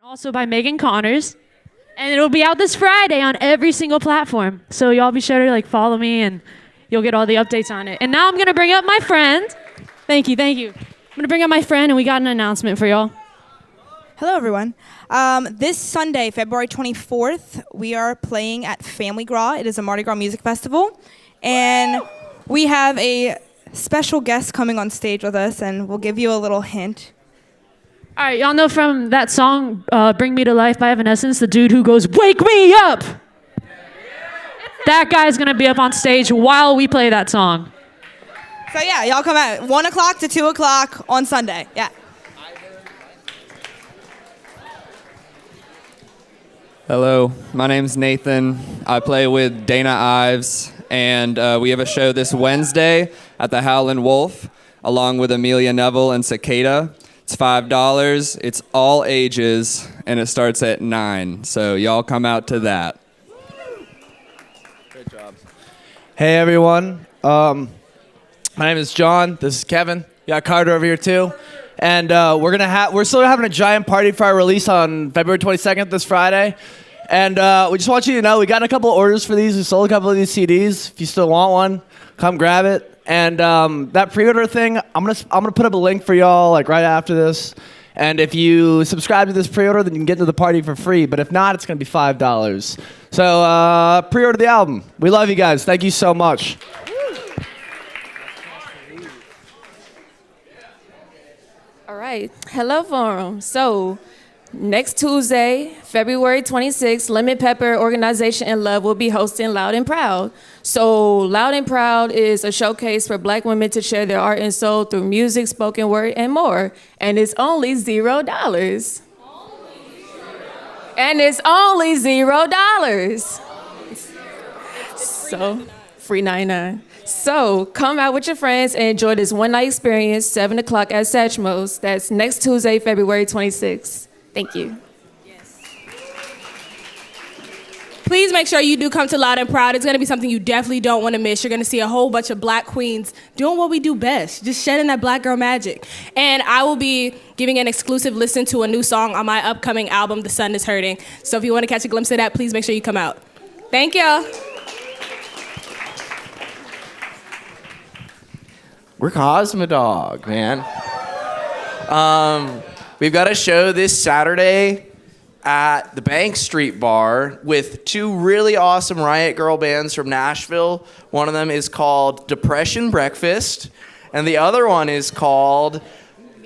Also by Megan Connors. And it'll be out this Friday on every single platform. So y'all be sure to follow me and you'll get all the updates on it. And now I'm gonna bring up my friend. Thank you. I'm gonna bring up my friend and we got an announcement for y'all. Hello, everyone. This Sunday, February 24th, we are playing at Family Gras. It is a Mardi Gras music festival. And we have a special guest coming on stage with us, and we'll give you a little hint. All right, y'all know from that song, Bring Me to Life by Evanescence, the dude who goes, "Wake me up!" That guy's gonna be up on stage while we play that song. So yeah, y'all come out 1 o'clock to 2 o'clock on Sunday. Yeah. Hello, my name's Nathan. I play with Dana Ives, and we have a show this Wednesday at the Howlin' Wolf, along with Amelia Neville and Cicada. It's $5. It's all ages, and it starts at 9. So y'all come out to that. Great job. Hey everyone. My name is John. This is Kevin. We got Carter over here too. And we're still having a giant party for our release on February 22nd this Friday. And we just want you to know we got a couple of orders for these. We sold a couple of these CDs. If you still want one, come grab it. And that pre-order thing, I'm gonna put up a link for y'all right after this. And if you subscribe to this pre-order, then you can get to the party for free. But if not, it's gonna be $5. So pre-order the album. We love you guys. Thank you so much. All right. Hello, Forum. So next Tuesday, February 26th, Lemon Pepper Organization and Love will be hosting Loud and Proud. So Loud and Proud is a showcase for Black women to share their art and soul through music, spoken word, and more. And it's only $0. And it's only $0. So free 99. So come out with your friends and enjoy this one-night experience, 7 o'clock at Satchmo's. That's next Tuesday, February 26th. Thank you. Yes. Please make sure you do come to Loud and Proud. It's going to be something you definitely don't want to miss. You're going to see a whole bunch of Black queens doing what we do best, just shedding that Black girl magic. And I will be giving an exclusive listen to a new song on my upcoming album, The Sun Is Hurting. So if you want to catch a glimpse of that, please make sure you come out. Thank y'all. We're Cosmodog, man. We've got a show this Saturday at the Bank Street Bar with two really awesome Riot Girl bands from Nashville. One of them is called Depression Breakfast, and the other one is called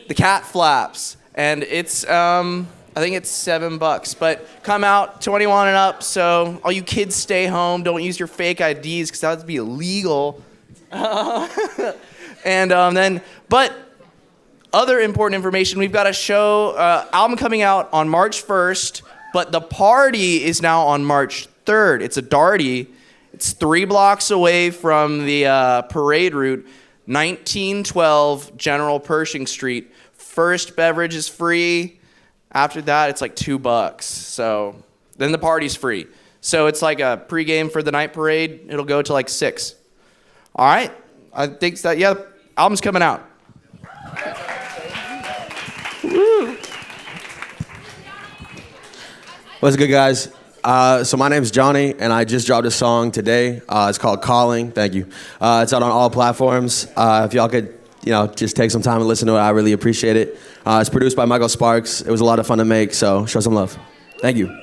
The Cat Flaps. And it's, I think it's $7. But come out, 21 and up, so all you kids stay home. Don't use your fake IDs, because that would be illegal. But other important information, we've got a show, album coming out on March 1st, but the party is now on March 3rd. It's a Darty. It's 3 blocks away from the parade route, 1912 General Pershing Street. First beverage is free. After that, it's $2. So then the party's free. So it's like a pregame for the night parade. It'll go to 6. All right. I think that, yeah, the album's coming out. Woo. What's good, guys? So my name's Johnny, and I just dropped a song today. It's called Calling. Thank you. It's out on all platforms. If y'all could, just take some time and listen to it, I really appreciate it. It's produced by Michael Sparks. It was a lot of fun to make, so show some love. Thank you.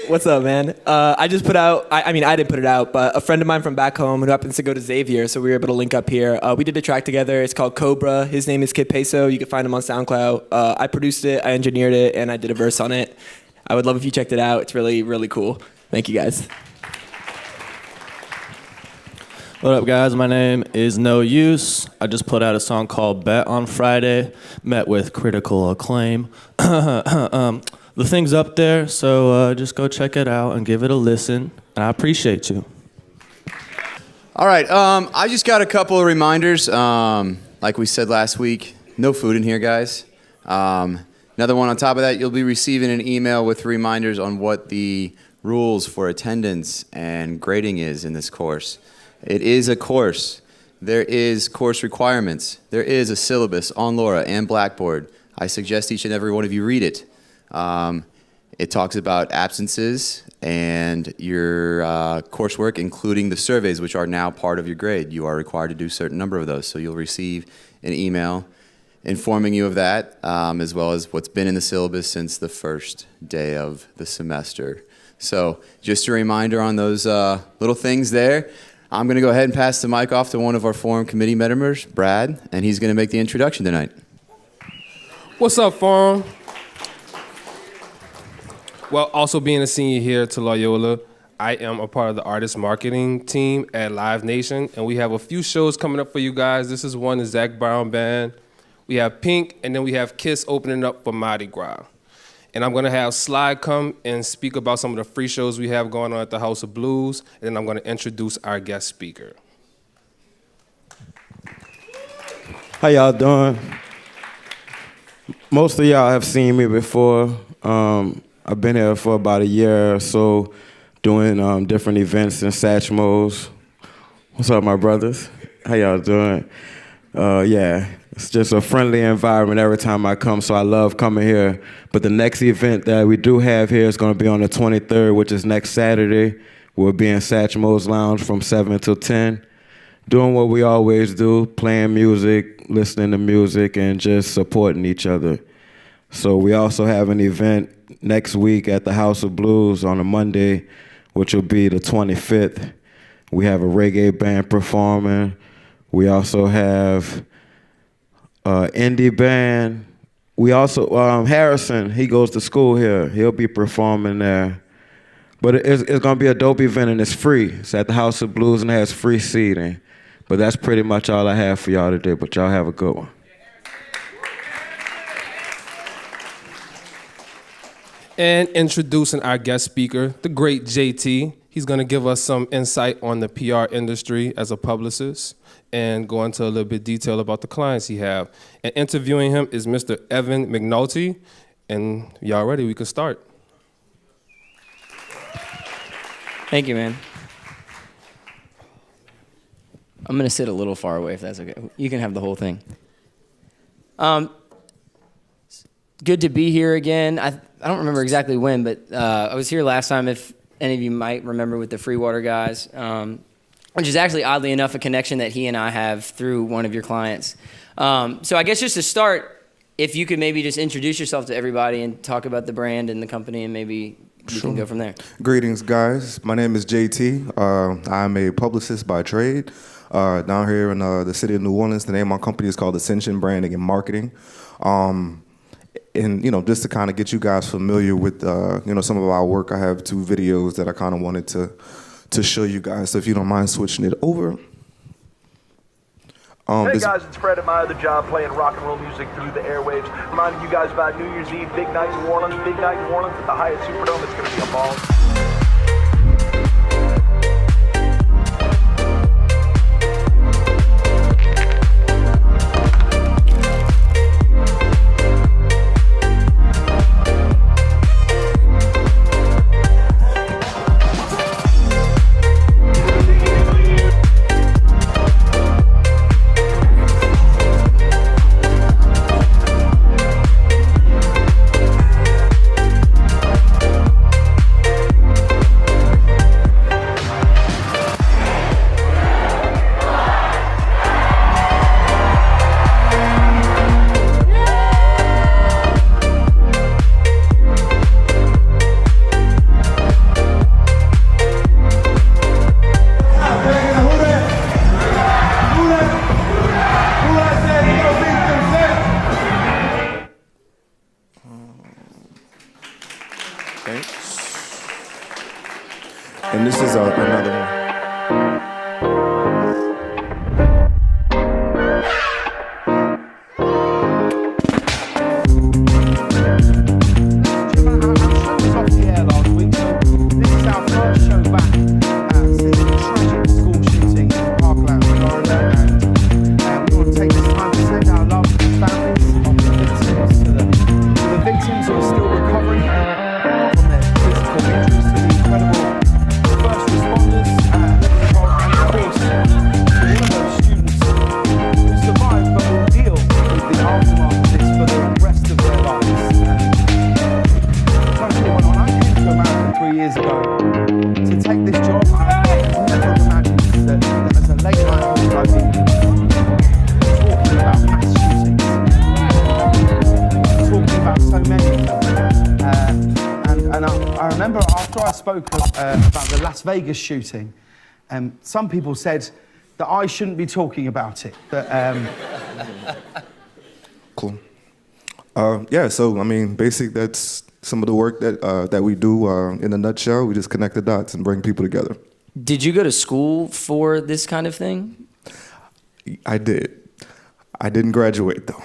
What's up, man? I just put out, I didn't put it out, but a friend of mine from back home who happens to go to Xavier, so we were able to link up here. We did a track together. It's called Cobra. His name is Kid Peso. You can find him on SoundCloud. I produced it, I engineered it, and I did a verse on it. I would love if you checked it out. It's really, really cool. Thank you, guys. What up, guys? My name is No Use. I just put out a song called Bet on Friday. Met with critical acclaim. The thing's up there, so just go check it out and give it a listen. And I appreciate you. All right, I just got a couple of reminders. Like we said last week, no food in here, guys. Another one on top of that, you'll be receiving an email with reminders on what the rules for attendance and grading is in this course. It is a course. There is course requirements. There is a syllabus on Laura and Blackboard. I suggest each and every one of you read it. It talks about absences and your coursework, including the surveys, which are now part of your grade. You are required to do a certain number of those, so you'll receive an email informing you of that, as well as what's been in the syllabus since the first day of the semester. So just a reminder on those little things there. I'm going to go ahead and pass the mic off to one of our forum committee members, Brad, and he's going to make the introduction tonight. What's up, forum? Well, also being a senior here to Loyola, I am a part of the artist marketing team at Live Nation, and we have a few shows coming up for you guys. This is one, the Zach Brown Band. We have Pink, and then we have Kiss opening up for Mardi Gras. And I'm gonna have Sly come and speak about some of the free shows we have going on at the House of Blues, and then I'm gonna introduce our guest speaker. How y'all doing? Most of y'all have seen me before. I've been here for about a year or so doing different events in Satchmos. What's up, my brothers? How y'all doing? Yeah, it's just a friendly environment every time I come, so I love coming here. But the next event that we do have here is going to be on the 23rd, which is next Saturday. We'll be in Satchmos Lounge from 7 till 10, doing what we always do, playing music, listening to music, and just supporting each other. So we also have an event next week at the House of Blues on a Monday, which will be the 25th. We have a reggae band performing. We also have indie band. We also, Harrison, he goes to school here. He'll be performing there. But it's going to be a dope event, and it's free. It's at the House of Blues, and it has free seating. But that's pretty much all I have for y'all today, but y'all have a good one. And introducing our guest speaker, the great JT. He's going to give us some insight on the PR industry as a publicist and go into a little bit detail about the clients he have. And interviewing him is Mr. Evan McNulty. And y'all ready? We can start. Thank you, man. I'm going to sit a little far away if that's okay. You can have the whole thing. Good to be here again. I don't remember exactly when, but I was here last time, if any of you might remember, with the Free Water guys, which is actually, oddly enough, a connection that he and I have through one of your clients. So I guess just to start, if you could maybe just introduce yourself to everybody and talk about the brand and the company, and maybe you can go from there. Greetings, guys. My name is JT. I'm a publicist by trade down here in the city of New Orleans. The name of my company is called Ascension Branding and Marketing. And, just to kind of get you guys familiar with, some of our work, I have 2 videos that I kind of wanted to show you guys. So if you don't mind switching it over. Hey guys, it's Fred at my other job playing rock and roll music through the airwaves. Reminding you guys about New Year's Eve, big night in New Orleans at the Hyatt Superdome. It's going to be a ball. spoke about the Las Vegas shooting, some people said that I shouldn't be talking about it. Cool. Yeah, so I mean, basically that's some of the work that we do. In a nutshell, we just connect the dots and bring people together. Did you go to school for this kind of thing? I did. I didn't graduate though.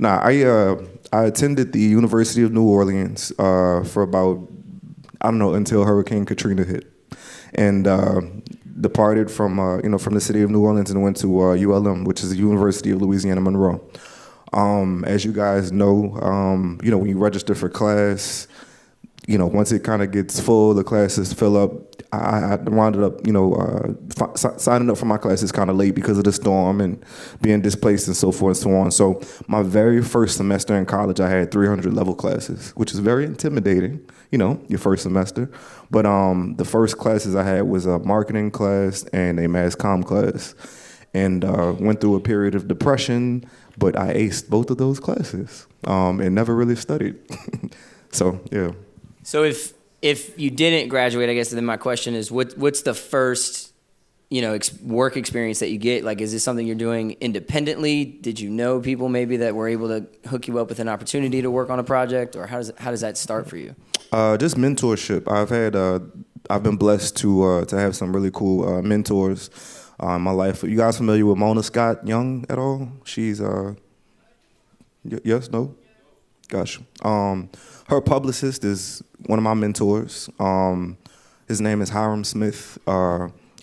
I attended the University of New Orleans for about, I don't know, until Hurricane Katrina hit, and departed from the city of New Orleans and went to ULM, which is the University of Louisiana Monroe. As you guys know, when you register for class, once it kind of gets full, the classes fill up. I wound up, signing up for my classes kind of late because of the storm and being displaced and so forth and so on. So my very first semester in college, I had 300 level classes, which is very intimidating, your first semester. But the first classes I had was a marketing class and a mass comm class, and went through a period of depression, but I aced both of those classes and never really studied. So, yeah. So if you didn't graduate, I guess then my question is, what's the first, work experience that you get? Like, is this something you're doing independently? Did you know people maybe that were able to hook you up with an opportunity to work on a project, or how does that start for you? Just mentorship. I've been blessed to have some really cool mentors in my life. You guys familiar with Mona Scott Young at all? She's yes, no, gotcha. Her publicist is one of my mentors. His name is Hiram Smith.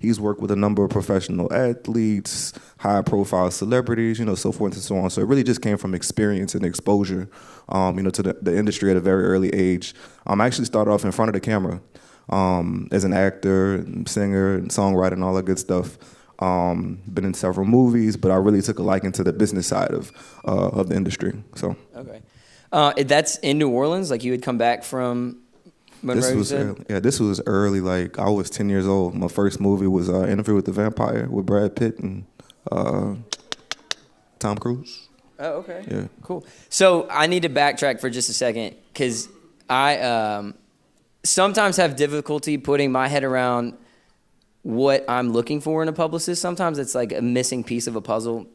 He's worked with a number of professional athletes, high-profile celebrities, so forth and so on. So it really just came from experience and exposure, to the industry at a very early age. I actually started off in front of the camera as an actor, and singer, and songwriter, and all that good stuff. Been in several movies, but I really took a liking to the business side of the industry. So. Okay. That's in New Orleans? Like, you had come back from Monroe? This was early. Like, I was 10 years old. My first movie was Interview with the Vampire with Brad Pitt and Tom Cruise. Oh, okay. Yeah. Cool. So I need to backtrack for just a second, because I sometimes have difficulty putting my head around what I'm looking for in a publicist. Sometimes it's like a missing piece of a puzzle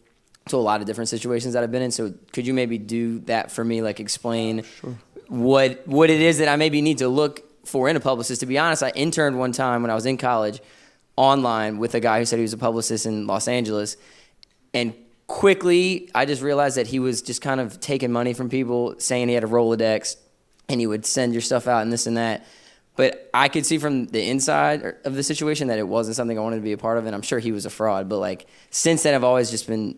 to a lot of different situations that I've been in. So could you maybe do that for me? Like, explain what it is that I maybe need to look for in a publicist. To be honest, I interned one time when I was in college online with a guy who said he was a publicist in Los Angeles. And quickly, I just realized that he was just kind of taking money from people, saying he had a Rolodex, and he would send your stuff out and this and that. But I could see from the inside of the situation that it wasn't something I wanted to be a part of, and I'm sure he was a fraud. But like, since then, I've always just been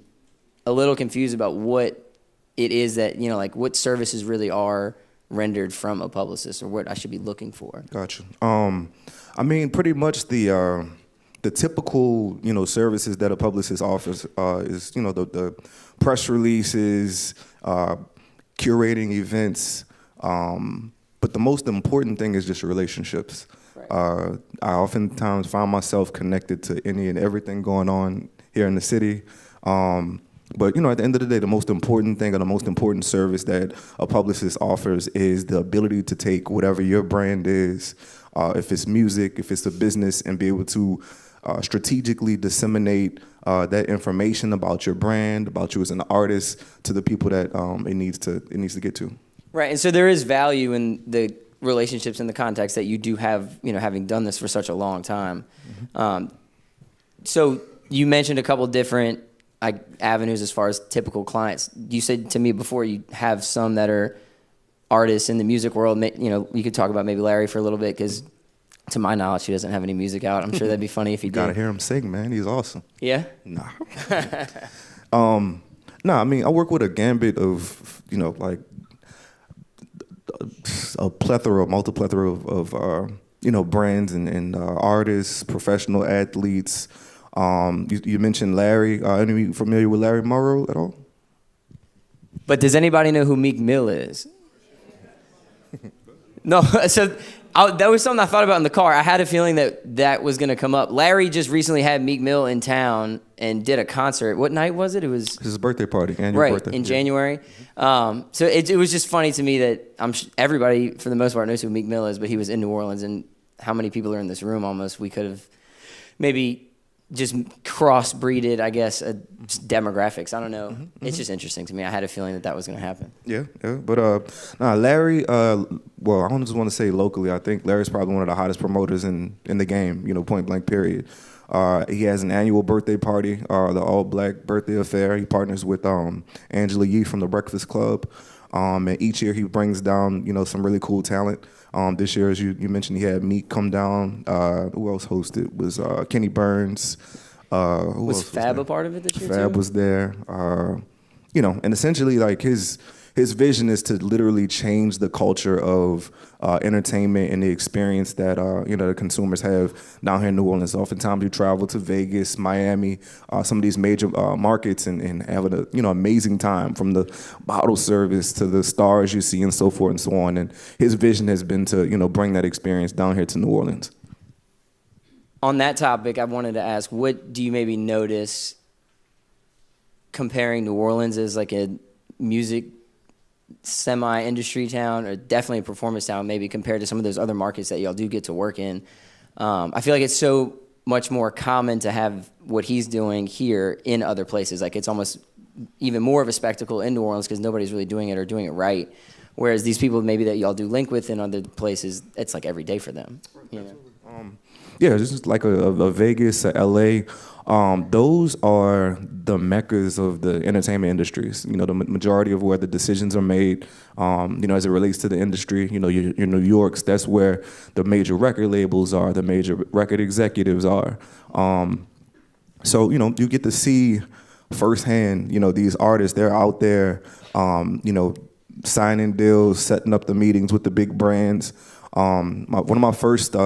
a little confused about what it is that, like what services really are rendered from a publicist, or what I should be looking for. Gotcha. I mean, pretty much the typical, services that a publicist offers is, the press releases, curating events, but the most important thing is just relationships. Right. I oftentimes find myself connected to any and everything going on here in the city. But, at the end of the day, the most important thing, or the most important service that a publicist offers, is the ability to take whatever your brand is, if it's music, if it's a business, and be able to strategically disseminate that information about your brand, about you as an artist, to the people that it needs to get to. Right, and so there is value in the relationships and the contacts that you do have, having done this for such a long time. Mm-hmm. So you mentioned a couple different avenues as far as typical clients. You said to me before you have some that are artists in the music world. You could talk about maybe Larry for a little bit, because to my knowledge, he doesn't have any music out. I'm sure that'd be funny if he did. Gotta hear him sing, man. He's awesome. Yeah? Nah. I mean, I work with a gambit of, like a multi-plethora of brands and artists, professional athletes. You mentioned Larry. Are you familiar with Larry Morrow at all? But does anybody know who Meek Mill is? No, so that was something I thought about in the car. I had a feeling that was going to come up. Larry just recently had Meek Mill in town and did a concert. What night was it? It was his birthday party, annual right, birthday. in January. So it was just funny to me that everybody, for the most part, knows who Meek Mill is, but he was in New Orleans, and how many people are in this room almost. We could have maybe just cross-breeded, I guess, demographics. I don't know. Mm-hmm. It's just interesting to me. I had a feeling that was going to happen. Yeah. But Larry, well, I don't just want to say locally. I think Larry's probably one of the hottest promoters in the game, point blank, period. He has an annual birthday party, the all-black birthday affair. He partners with Angela Yee from The Breakfast Club. And each year he brings down, some really cool talent. This year, as you mentioned, he had Meek come down. Who else hosted? Was Kenny Burns. Was Fab a part of it this year Fab too? was there. And essentially, like his vision is to literally change the culture of entertainment and the experience that the consumers have down here in New Orleans. Oftentimes, you travel to Vegas, Miami, some of these major markets, and have an amazing time, from the bottle service to the stars you see and so forth and so on. And his vision has been to bring that experience down here to New Orleans. On that topic, I wanted to ask, what do you maybe notice comparing New Orleans as like a music semi-industry town, or definitely a performance town, maybe compared to some of those other markets that y'all do get to work in? I feel like it's so much more common to have what he's doing here in other places. Like, it's almost even more of a spectacle in New Orleans because nobody's really doing it or doing it right. Whereas these people maybe that y'all do link with in other places, it's like every day for them. Yeah, just like a Vegas, a LA. Those are the meccas of the entertainment industries. The majority of where the decisions are made, as it relates to the industry. Your New York's, that's where the major record labels are, the major record executives are. So, you get to see firsthand, these artists, they're out there, signing deals, setting up the meetings with the big brands. One of my first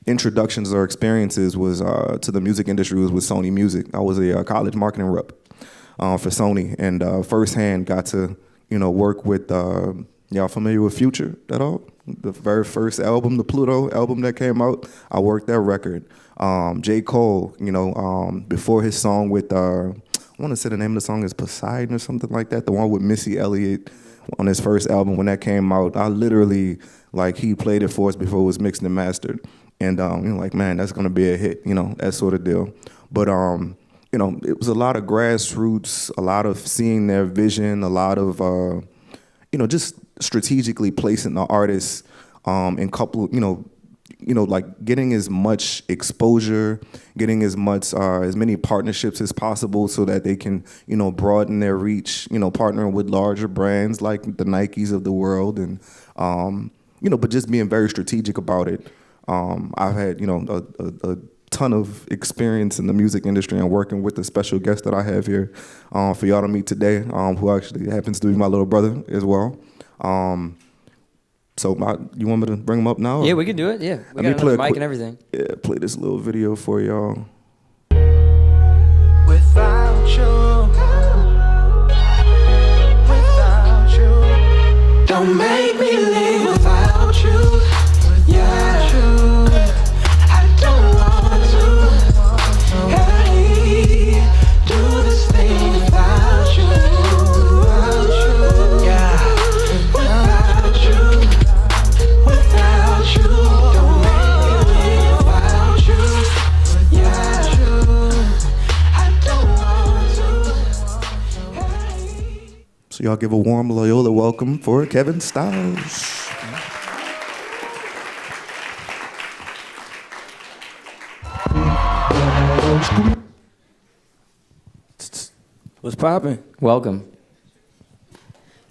introductions or experiences was to the music industry was with Sony Music. I was a college marketing rep for Sony, and firsthand got to work with y'all familiar with Future at all? The very first album, the Pluto album that came out, I worked that record. J. Cole, before his song with I want to say the name of the song is Poseidon or something like that, the one with Missy Elliott on his first album. When that came out, I literally, he played it for us before it was mixed and mastered. And, man, that's going to be a hit, that sort of deal. But, it was a lot of grassroots, a lot of seeing their vision, a lot of, just strategically placing the artists in couple, getting as much exposure, getting as many partnerships as possible so that they can, broaden their reach, partnering with larger brands like the Nikes of the world. And, but just being very strategic about it. I've had, a ton of experience in the music industry and working with the special guest that I have here for y'all to meet today, who actually happens to be my little brother as well. So you want me to bring him up now? Yeah, we can do it. Yeah, we got another mic and everything. Yeah, play this little video for y'all. Without you, don't make me leave without you. Yeah, I don't want to. Hey, do this thing without you. Yeah, without you, don't make me leave without you. Yeah, I don't want to. So y'all give a warm Loyola welcome for Kevin Styles. What's poppin'? Welcome.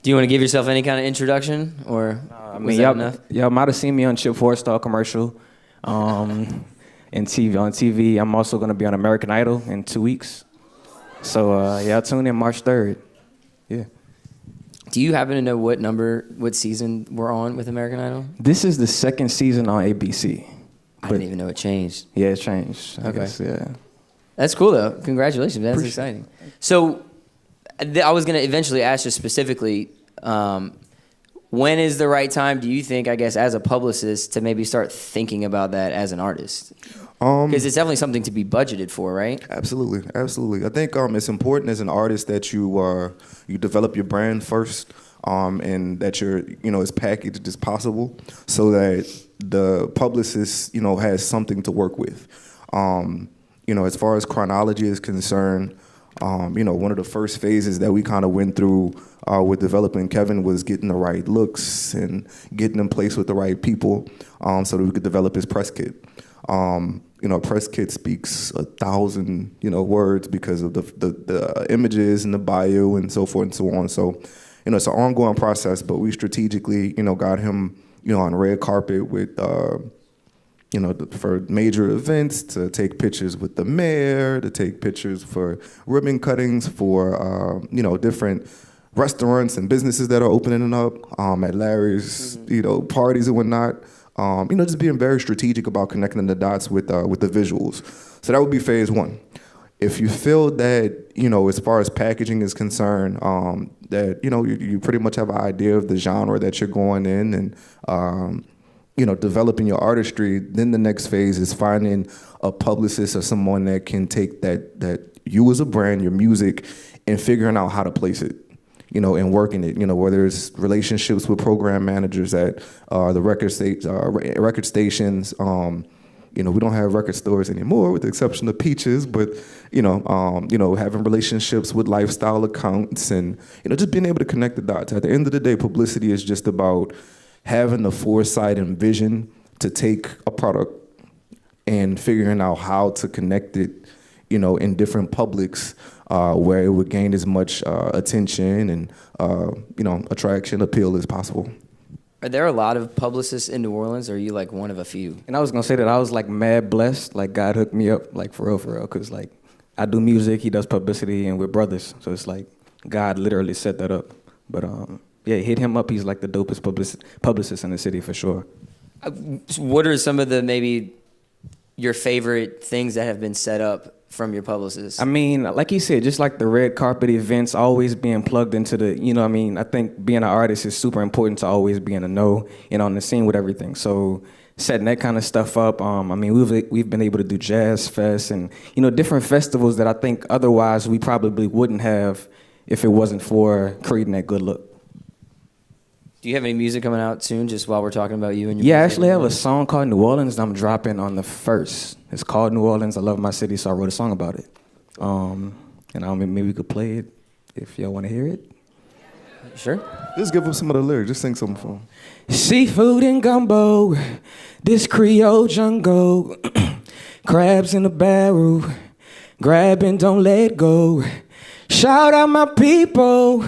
Do you want to give yourself any kind of introduction, or was that enough? Y'all might have seen me on Chip 4-Star commercial, on TV. I'm also going to be on American Idol in 2 weeks. So y'all tune in March 3rd. Yeah. Do you happen to know what season we're on with American Idol? This is the second season on ABC. I didn't even know it changed. Yeah, it changed. I guess, yeah. That's cool, though. Congratulations. That's exciting. So I was going to eventually ask you specifically, when is the right time, do you think, I guess, as a publicist, to maybe start thinking about that as an artist? Because it's definitely something to be budgeted for, right? Absolutely, absolutely. I think it's important as an artist that you develop your brand first, and that you're as packaged as possible, so that the publicist has something to work with. As far as chronology is concerned, one of the first phases that we kind of went through with developing Kevin was getting the right looks and getting in place with the right people, so that we could develop his press kit. A press kit speaks 1,000 words because of the images and the bio and so forth and so on. So it's an ongoing process, but we strategically got him on red carpet with for major events, to take pictures with the mayor, to take pictures for ribbon cuttings for different restaurants and businesses that are opening up, at Larry's parties and whatnot. Just being very strategic about connecting the dots with the visuals. So that would be phase one. If you feel that as far as packaging is concerned, that you pretty much have an idea of the genre that you're going in, and developing your artistry, then the next phase is finding a publicist or someone that can take that you as a brand, your music, and figuring out how to place it. And working it, whether it's relationships with program managers at the record stations. We don't have record stores anymore, with the exception of Peaches, but having relationships with lifestyle accounts, and just being able to connect the dots. At the end of the day, publicity is just about having the foresight and vision to take a product and figuring out how to connect it, in different publics, where it would gain as much attention and attraction, appeal as possible. Are there a lot of publicists in New Orleans, or are you like one of a few? And I was gonna say that I was like mad blessed, like God hooked me up, like for real, cause like I do music, he does publicity, and we're brothers, so it's like God literally set that up. But yeah, hit him up. He's like the dopest publicist in the city for sure. What are some of the maybe your favorite things that have been set up from your publicist? I mean, like you said, just like the red carpet events, always being plugged into the, I think being an artist is super important to always be in the know and on the scene with everything. So setting that kind of stuff up, we've been able to do Jazz Fest and, different festivals that I think otherwise we probably wouldn't have if it wasn't for creating that good look. Do you have any music coming out soon, just while we're talking about you and your Yeah, I music? actually have a song called New Orleans that I'm dropping on the 1st. It's called New Orleans. I love my city, so I wrote a song about it. Maybe we could play it if y'all want to hear it. Sure. Just give them some of the lyrics. Just sing something for them. Seafood and gumbo, this Creole jungle, crabs in a barrel, grab and don't let go. Shout out my people,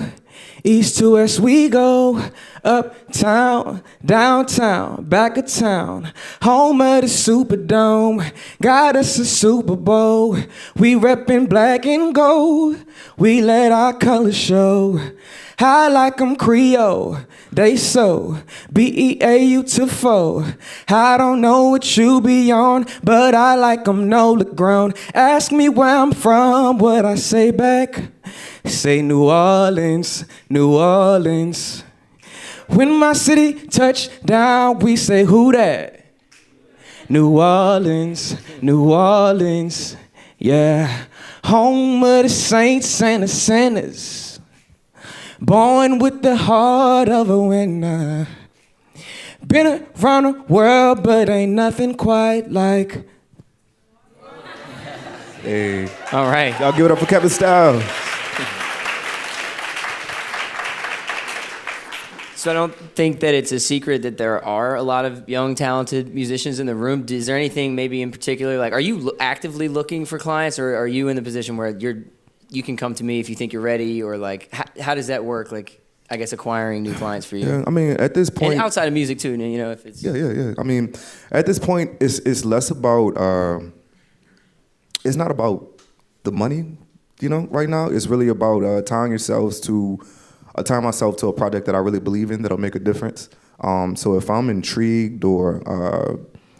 east to west we go, uptown, downtown, back of town, home of the Superdome, got us a Super Bowl. We reppin' black and gold, we let our colors show. I like 'em Creole, they so beautiful. I don't know what you be on, but I like 'em Nola grown. Ask me where I'm from, what I say back. Say New Orleans, New Orleans. When my city touch down, we say who that? New Orleans, New Orleans, yeah. Home of the saints and the sinners. Born with the heart of a winner. Been around the world, but ain't nothing quite like. Hey. All right. Y'all give it up for Kevin Styles. So I don't think that it's a secret that there are a lot of young, talented musicians in the room. Is there anything maybe in particular, like, are you actively looking for clients, or are you in the position where you can come to me if you think you're ready, or like, how does that work? Like, I guess acquiring new clients for you. Yeah, I mean, at this point, and outside of music too, if it's yeah. I mean, at this point, it's less about. It's not about the money, right now. It's really about tying myself to a project that I really believe in that'll make a difference. So if I'm intrigued or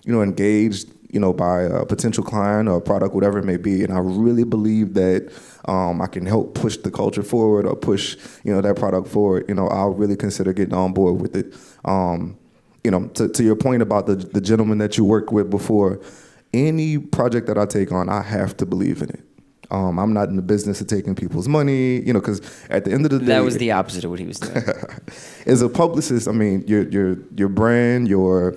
engaged, by a potential client or a product, whatever it may be. And I really believe that I can help push the culture forward or push, that product forward. I'll really consider getting on board with it. To your point about the gentleman that you worked with before, any project that I take on, I have to believe in it. I'm not in the business of taking people's money, because at the end of the day, That was the opposite of what he was doing. as a publicist, I mean, your brand, your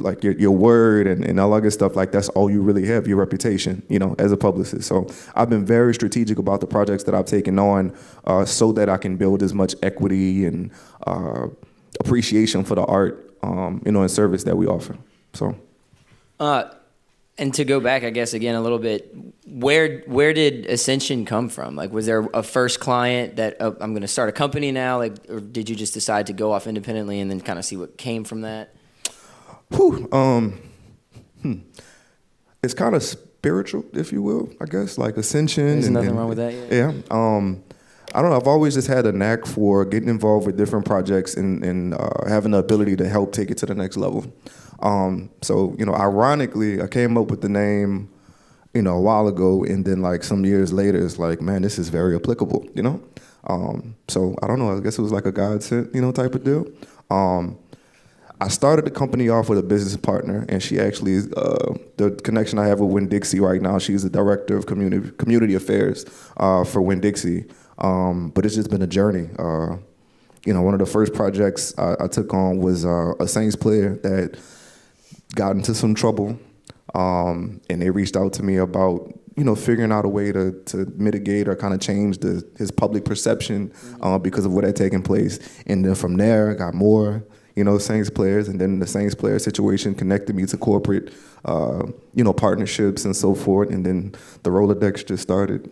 like your word and all that good stuff, like that's all you really have, your reputation, as a publicist. So I've been very strategic about the projects that I've taken on so that I can build as much equity and appreciation for the art, and service that we offer. So. And to go back, I guess, again, a little bit, where did Ascension come from? Like, was there a first client that, I'm going to start a company now? Like, or did you just decide to go off independently and then kind of see what came from that? It's kind of spiritual, if you will, I guess, like Ascension. There's nothing wrong with that, yeah. I don't know. I've always just had a knack for getting involved with different projects and having the ability to help take it to the next level. So, ironically, I came up with the name, a while ago, and then like some years later, it's like, man, this is very applicable, So I don't know. I guess it was like a God sent, type of deal. I started the company off with a business partner, and she actually is the connection I have with Winn-Dixie right now. She's the director of community affairs for Winn-Dixie. But it's just been a journey. One of the first projects I took on was a Saints player that got into some trouble, and they reached out to me about figuring out a way to mitigate or kind of change his public perception because of what had taken place. And then from there, I got more Saints players, and then the Saints player situation connected me to corporate partnerships and so forth, and then the Rolodex just started.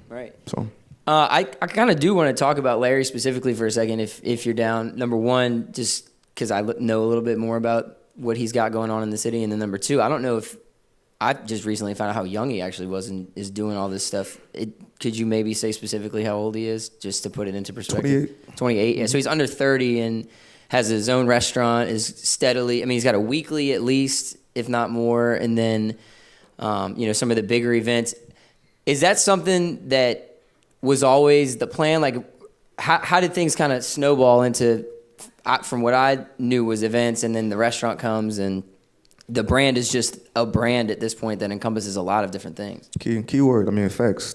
Right. So. I kind of do want to talk about Larry specifically for a second, if you're down. Number one, just because I know a little bit more about what he's got going on in the city, and then number two, I don't know if I just recently found out how young he actually was and is doing all this stuff. Could you maybe say specifically how old he is, just to put it into perspective? 28. Yeah, so he's under 30 and has his own restaurant. Is steadily. I mean, he's got a weekly at least, if not more, and then some of the bigger events. Is that something that was always the plan? Like, how did things kind of snowball into, from what I knew was events, and then the restaurant comes, and the brand is just a brand at this point that encompasses a lot of different things. Key word, facts.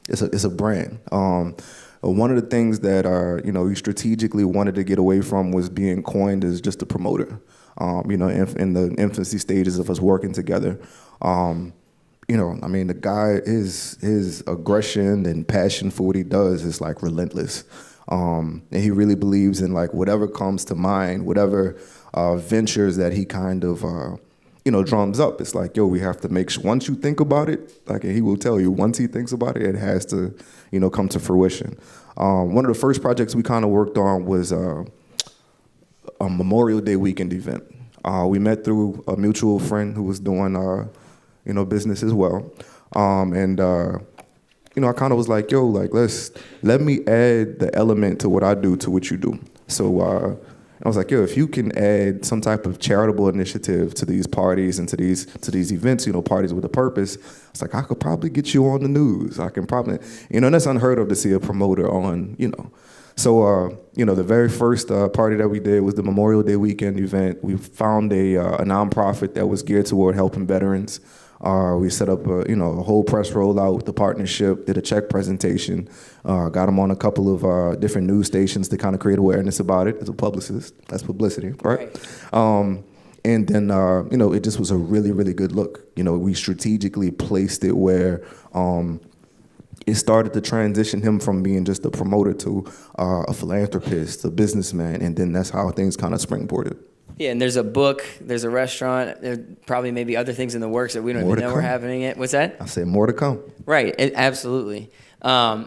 It's a brand. One of the things that we strategically wanted to get away from was being coined as just a promoter. In the infancy stages of us working together. The guy, his aggression and passion for what he does is like relentless. And he really believes in like whatever comes to mind, whatever ventures that he kind of, drums up. It's like, we have to make sure, once you think about it, like he will tell you, once he thinks about it, it has to, come to fruition. One of the first projects we kind of worked on was a Memorial Day weekend event. We met through a mutual friend who was doing, business as well. I kind of was like, let me add the element to what I do to what you do. So I was like, if you can add some type of charitable initiative to these parties and to these events, parties with a purpose, it's like, I could probably get you on the news. I can probably, and that's unheard of to see a promoter on, So, the very first party that we did was the Memorial Day weekend event. We found a nonprofit that was geared toward helping veterans. We set up a whole press rollout with the partnership, did a check presentation, got them on a couple of different news stations to kind of create awareness about it. As a publicist, that's publicity, right? And then, it just was a really, really good look. We strategically placed it where it started to transition him from being just a promoter to a philanthropist, a businessman, and then that's how things kind of springboarded. Yeah, and there's a book, there's a restaurant, there probably maybe other things in the works that we don't even know we're happening yet. What's that? I said more to come. Right, absolutely. I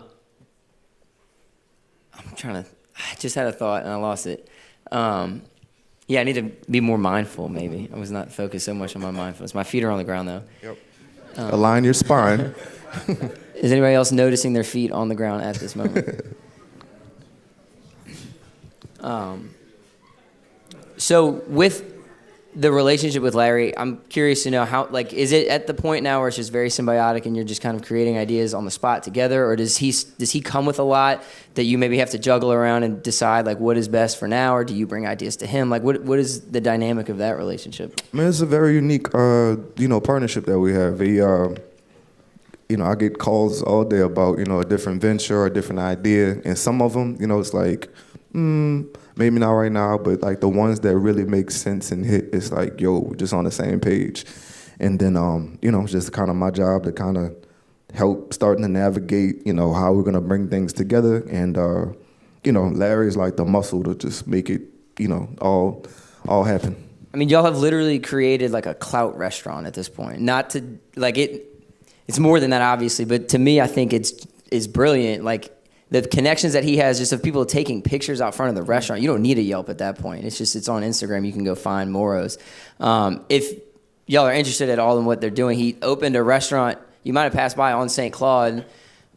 just had a thought and I lost it. I need to be more mindful maybe. I was not focused so much on my mindfulness. My feet are on the ground though. Yep. Align your spine. Is anybody else noticing their feet on the ground at this moment? So with the relationship with Larry, I'm curious to know how, like, is it at the point now where it's just very symbiotic and you're just kind of creating ideas on the spot together, or does he come with a lot that you maybe have to juggle around and decide like what is best for now, or do you bring ideas to him? Like, what is the dynamic of that relationship? I mean, it's a very unique, partnership that we have. I get calls all day about, a different venture or a different idea, and some of them, it's like, maybe not right now, but like the ones that really make sense and hit, it's like, yo, we're just on the same page. And then, it's just kind of my job to kind of help starting to navigate, how we're going to bring things together. And, Larry's like the muscle to just make it, all happen. I mean, y'all have literally created like a clout restaurant at this point. Not to, like, it's more than that, obviously, but to me, I think it's brilliant. Like, the connections that he has, just of people taking pictures out front of the restaurant, you don't need a Yelp at that point. It's on Instagram. You can go find Moro's. If y'all are interested at all in what they're doing, he opened a restaurant. You might have passed by on St. Claude.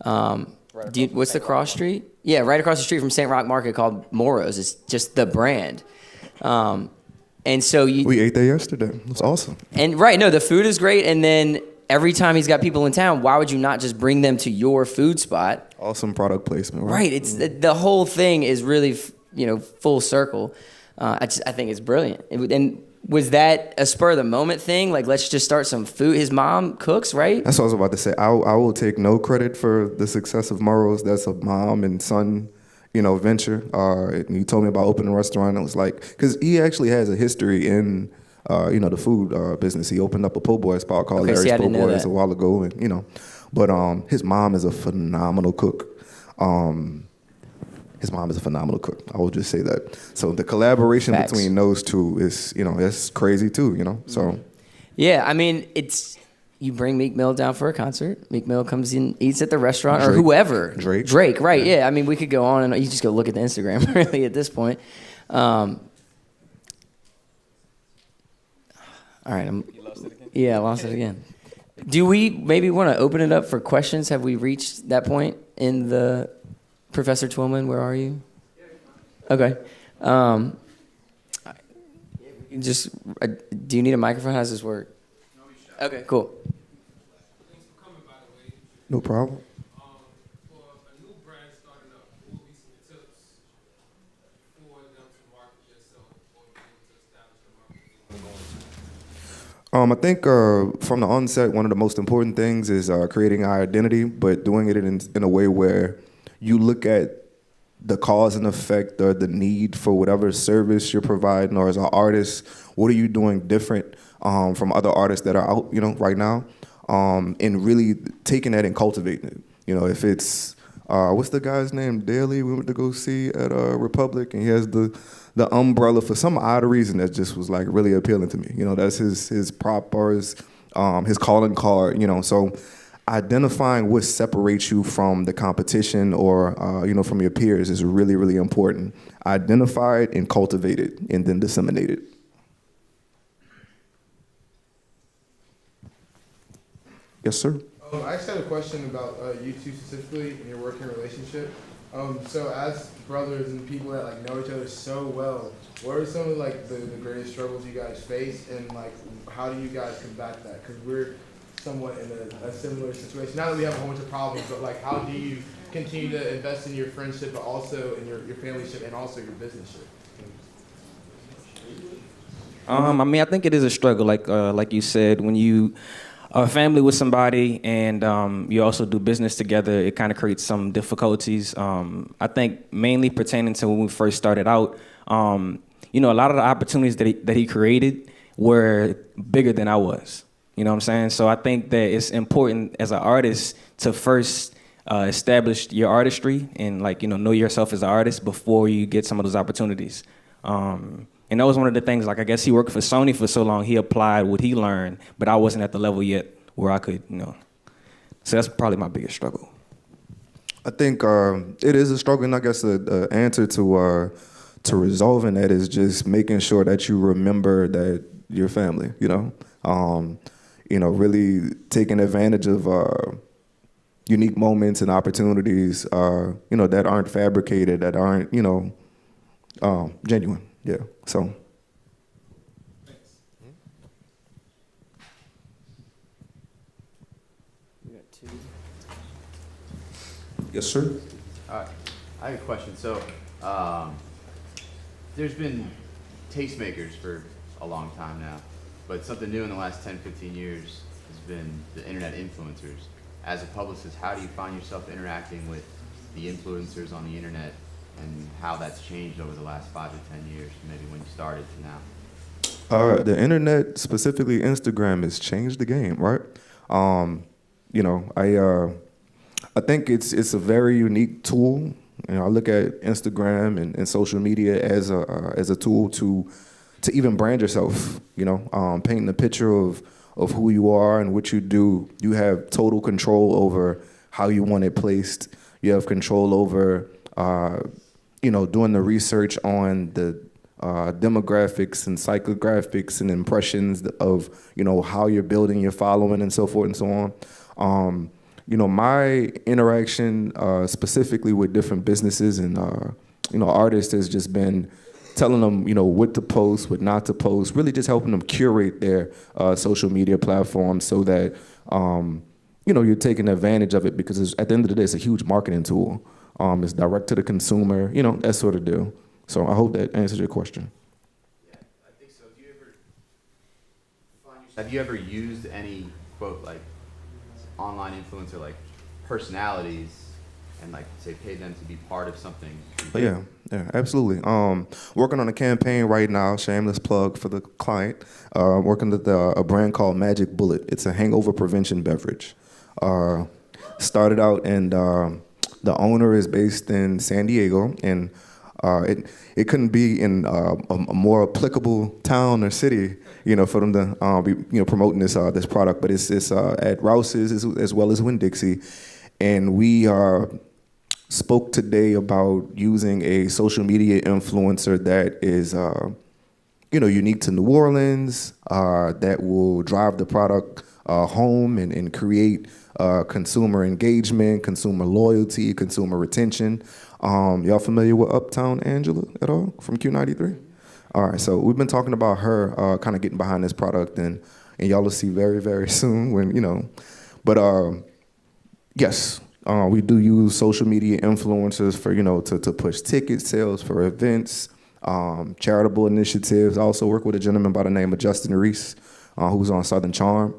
What's the cross street? Yeah, right across the street from St. Roch Market, called Moro's. It's just the brand. And so we ate there yesterday. It was awesome. And right, no, the food is great. And then every time he's got people in town, why would you not just bring them to your food spot? Awesome product placement. Right. It's the whole thing is really, full circle. I think it's brilliant. And was that a spur of the moment thing? Like, let's just start some food. His mom cooks, right? That's what I was about to say. I will take no credit for the success of Moro's. That's a mom and son, venture. And he told me about opening a restaurant. It was like, because he actually has a history in the food business. He opened up a po' boy spot called Larry's Po' Boys a while ago, and but his mom is a phenomenal cook. His mom is a phenomenal cook. I will just say that. So the collaboration between those two is, it's crazy too, So. Yeah, I mean, you bring Meek Mill down for a concert. Meek Mill comes in, eats at the restaurant, or whoever. Drake, right? Yeah. I mean, we could go on and you just go look at the Instagram really at this point. All right, you lost it again? Yeah, I lost it again. Do we maybe want to open it up for questions? Have we reached that point in the Professor Twillman? Where are you? Okay. Do you need a microphone? How does this work? Okay, cool. No problem. I think from the onset, one of the most important things is creating our identity, but doing it in a way where you look at the cause and effect or the need for whatever service you're providing, or as an artist, what are you doing different from other artists that are out, right now, and really taking that and cultivating it. If it's what's the guy's name? Daly, we went to go see at Republic, and he has the umbrella for some odd reason that just was like really appealing to me. That's his prop or his calling card. So identifying what separates you from the competition or from your peers is really, really important. Identify it and cultivate it, and then disseminate it. Yes, sir. I just had a question about you two specifically and your working relationship. So as brothers and people that know each other so well, what are some of the greatest struggles you guys face, and how do you guys combat that? Because we're somewhat in a similar situation. Now that we have a whole bunch of problems, but how do you continue to invest in your friendship, but also in your familyship and also your businessship? I think it is a struggle, like you said, when you are a family with somebody and you also do business together, it kind of creates some difficulties. I think mainly pertaining to when we first started out, a lot of the opportunities that he created were bigger than I was. You know what I'm saying? So I think that it's important as an artist to first establish your artistry and know yourself as an artist before you get some of those opportunities. And that was one of the things, I guess he worked for Sony for so long, he applied what he learned, but I wasn't at the level yet where I could, So that's probably my biggest struggle. I think it is a struggle, and I guess the answer to resolving that is just making sure that you remember that you're family, really taking advantage of unique moments and opportunities, that aren't fabricated, that aren't, genuine. Yeah, so Yes, sir. I have a question. So, there's been tastemakers for a long time now, but something new in the last 10, 15 years has been the internet influencers. As a publicist, how do you find yourself interacting with the influencers on the internet, and how that's changed over the last 5 to 10 years, maybe when you started to now? The internet, specifically Instagram, has changed the game, right? I think it's a very unique tool. I look at Instagram and social media as a tool to even brand yourself. Painting a picture of who you are and what you do. You have total control over how you want it placed. You have control over doing the research on the demographics and psychographics and impressions of how you're building your following and so forth and so on. My interaction specifically with different businesses and artists has just been telling them what to post, what not to post, really just helping them curate their social media platforms so that you're taking advantage of it, because at the end of the day, it's a huge marketing tool. It's direct to the consumer, that sort of deal. So I hope that answers your question. Yeah, I think so. Have you ever used any, quote, like online influencer, like personalities, and like say paid them to be part of something? Yeah, absolutely. Working on a campaign right now, shameless plug for the client, working with a brand called Magic Bullet. It's a hangover prevention beverage. Started out, and the owner is based in San Diego, and it couldn't be in a more applicable town or city, for them to be promoting this product. But it's at Rouse's as well as Winn-Dixie, and we spoke today about using a social media influencer that is unique to New Orleans, that will drive the product home and create consumer engagement, consumer loyalty, consumer retention. Y'all familiar with Uptown Angela at all from Q93? All right, so we've been talking about her kind of getting behind this product, and y'all will see very, very soon when, But yes, we do use social media influencers for, to push ticket sales for events, charitable initiatives. I also work with a gentleman by the name of Justin Reese, who's on Southern Charm.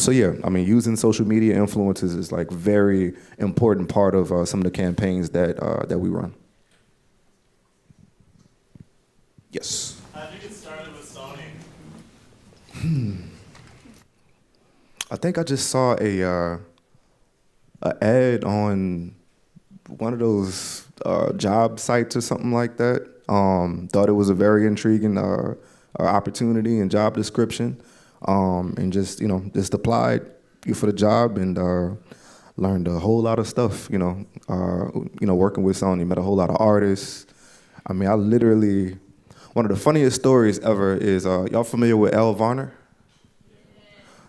So yeah, using social media influencers is like very important part of some of the campaigns that we run. Yes. How did you get started with Sony? I think I just saw a ad on one of those job sites or something like that. Thought it was a very intriguing opportunity and job description. And just applied for the job and learned a whole lot of stuff, working with Sony, met a whole lot of artists. I literally, one of the funniest stories ever is, y'all familiar with Elle Varner?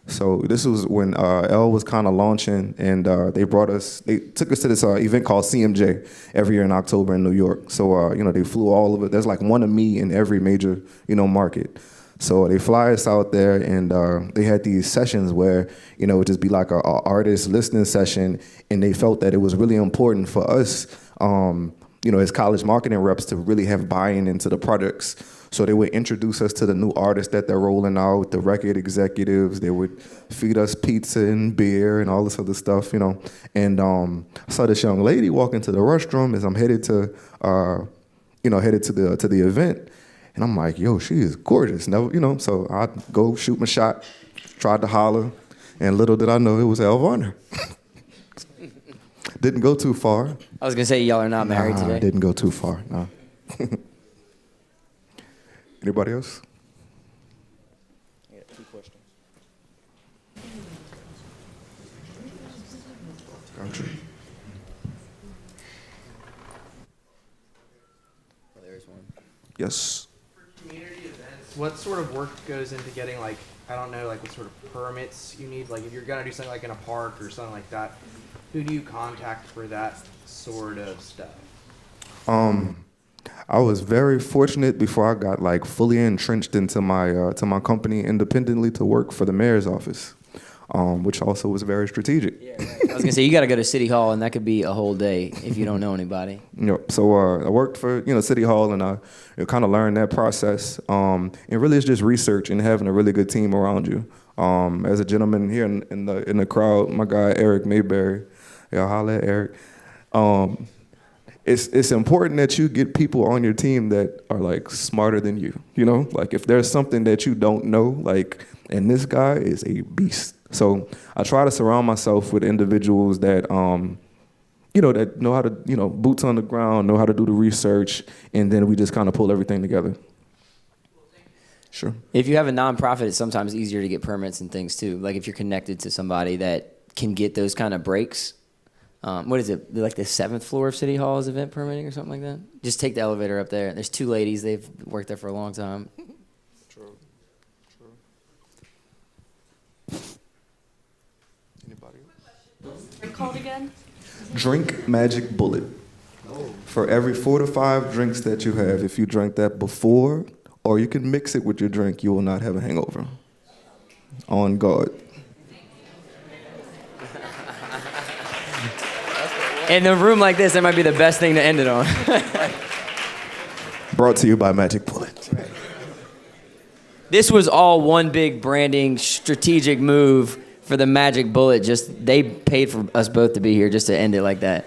So this was when Elle was kind of launching, and they took us to this event called CMJ every year in October in New York. So, they flew all over. There's like one of me in every major, market. So they fly us out there, and they had these sessions where, it would just be like a artist listening session, and they felt that it was really important for us, as college marketing reps to really have buy-in into the products. So they would introduce us to the new artists that they're rolling out, the record executives. They would feed us pizza and beer and all this other stuff, And I saw this young lady walk into the restroom as I'm headed to the event. And I'm like, yo, she is gorgeous. Never, so I go shoot my shot, tried to holler, and little did I know it was Elle Varner. Didn't go too far. I was gonna say y'all are not married today. Didn't go too far, no. Anybody else? I got 2 questions. Gotcha. Oh, there's one. Yes. Community events, what sort of work goes into getting what sort of permits you need? Like if you're gonna do something like in a park or something like that, who do you contact for that sort of stuff? I was very fortunate before I got fully entrenched into my company independently to work for the mayor's office. which also was very strategic. I was gonna say you got to go to City Hall, and that could be a whole day if you don't know anybody. Yep. So I worked for City Hall, and I kind of learned that process. And really, it's just research and having a really good team around you. As a gentleman here in the crowd, my guy Eric Mayberry, y'all holla at Eric. It's important that you get people on your team that are like smarter than you. You know, like if there's something that you don't know, like, and this guy is a beast. So I try to surround myself with individuals that that know how to, boots on the ground, know how to do the research, and then we just kind of pull everything together. Sure. If you have a nonprofit, it's sometimes easier to get permits and things too. Like if you're connected to somebody that can get those kind of breaks. What is it? Like the 7th floor of City Hall is event permitting or something like that? Just take the elevator up there. There's 2 ladies. They've worked there for a long time. True. Anybody else? They're called again? Drink Magic Bullet. For every 4 to 5 drinks that you have, if you drank that before, or you can mix it with your drink, you will not have a hangover. On guard. In a room like this, that might be the best thing to end it on. Brought to you by Magic Bullet. This was all one big branding strategic move for the Magic Bullet. Just they paid for us both to be here just to end it like that.